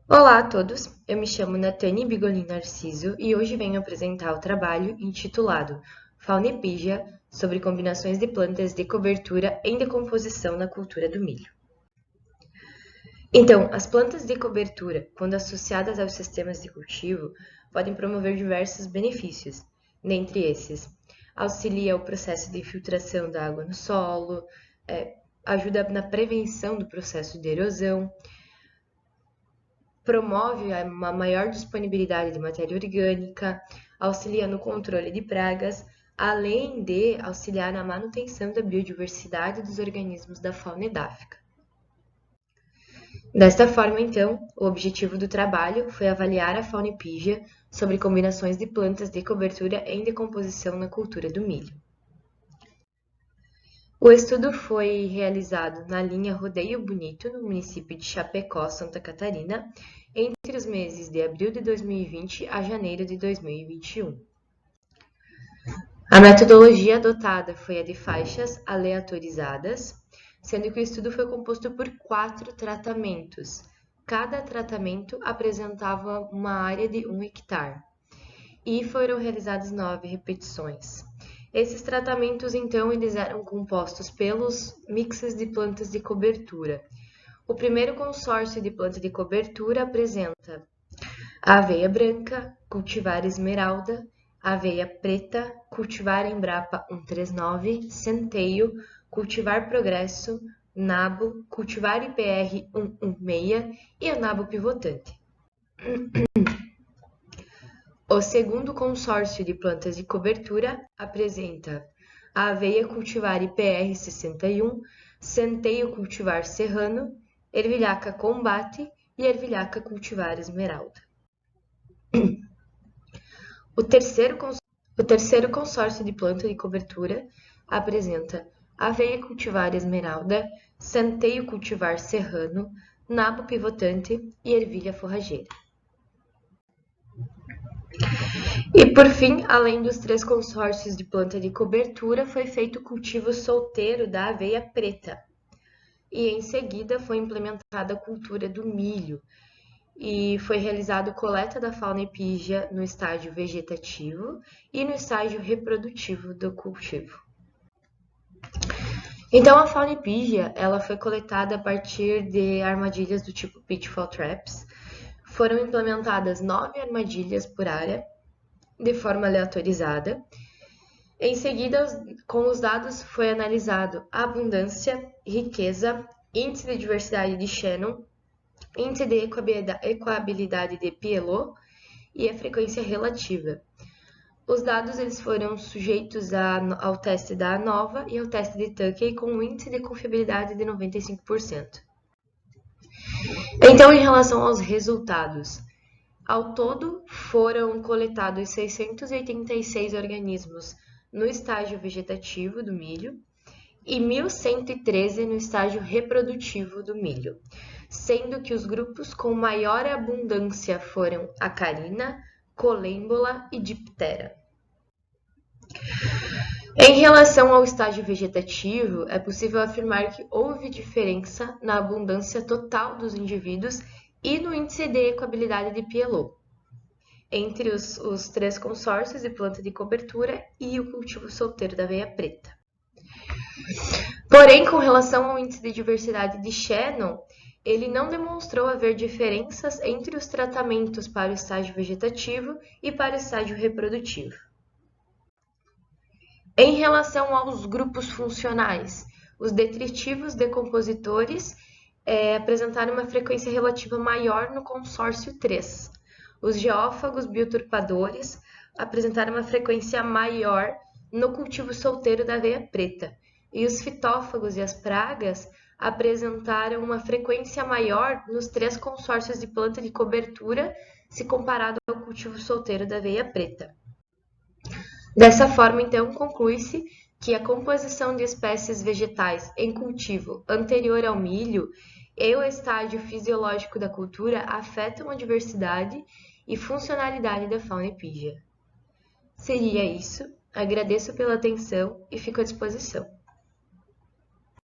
Olá a todos, eu me chamo Natane Bigolin Narciso e hoje venho apresentar o trabalho intitulado Fauna Epígea sobre combinações de plantas de cobertura em decomposição na cultura do milho. Então, as plantas de cobertura, quando associadas aos sistemas de cultivo, podem promover diversos benefícios. Dentre esses, auxilia o processo de infiltração da água no solo, ajuda na prevenção do processo de erosão, promove uma maior disponibilidade de matéria orgânica, auxilia no controle de pragas, além de auxiliar na manutenção da biodiversidade dos organismos da fauna edáfica. Desta forma, então, o objetivo do trabalho foi avaliar a fauna epígea sobre combinações de plantas de cobertura em decomposição na cultura do milho. O estudo foi realizado na linha Rodeio Bonito, no município de Chapecó, Santa Catarina, entre os meses de abril de 2020 a janeiro de 2021. A metodologia adotada foi a de faixas aleatorizadas, sendo que o estudo foi composto por 4 tratamentos. Cada tratamento apresentava uma área de 1 hectare e foram realizadas 9 repetições. Esses tratamentos, então, eles eram compostos pelos mixes de plantas de cobertura. O primeiro consórcio de planta de cobertura apresenta a aveia branca, cultivar esmeralda, aveia preta, cultivar Embrapa 139, centeio, cultivar progresso, nabo, cultivar IPR 116 e o nabo pivotante. O segundo consórcio de plantas de cobertura apresenta a aveia cultivar IPR 61, centeio cultivar serrano, ervilhaca combate e ervilhaca cultivar esmeralda. O terceiro consórcio de planta de cobertura apresenta aveia cultivar esmeralda, centeio cultivar serrano, nabo pivotante e ervilha forrageira. E por fim, além dos 3 consórcios de planta de cobertura, foi feito o cultivo solteiro da aveia preta. E em seguida foi implementada a cultura do milho e foi realizado coleta da fauna epígea no estágio vegetativo e no estágio reprodutivo do cultivo. Então a fauna epígea, ela foi coletada a partir de armadilhas do tipo pitfall traps. Foram implementadas 9 armadilhas por área de forma aleatorizada. Em seguida, com os dados foi analisado a abundância, riqueza, índice de diversidade de Shannon, índice de ecoabilidade de Pielot e a frequência relativa. Os dados eles foram sujeitos ao teste da ANOVA e ao teste de Tukey com um índice de confiabilidade de 95%. Então, em relação aos resultados, ao todo foram coletados 686 organismos no estágio vegetativo do milho e 1.113 no estágio reprodutivo do milho, sendo que os grupos com maior abundância foram acarina, colêmbola e diptera. Em relação ao estágio vegetativo, é possível afirmar que houve diferença na abundância total dos indivíduos e no índice de ecoabilidade de Pielot, entre os 3 consórcios de planta de cobertura e o cultivo solteiro da aveia preta. Porém, com relação ao índice de diversidade de Shannon, ele não demonstrou haver diferenças entre os tratamentos para o estágio vegetativo e para o estágio reprodutivo. Em relação aos grupos funcionais, os detritivos decompositores apresentaram uma frequência relativa maior no consórcio 3. Os geófagos bioturpadores apresentaram uma frequência maior no cultivo solteiro da aveia preta. E os fitófagos e as pragas apresentaram uma frequência maior nos 3 consórcios de planta de cobertura, se comparado ao cultivo solteiro da aveia preta. Dessa forma, então, conclui-se que a composição de espécies vegetais em cultivo anterior ao milho e o estágio fisiológico da cultura afetam a diversidade e funcionalidade da fauna epígea. Seria isso. Agradeço pela atenção e fico à disposição.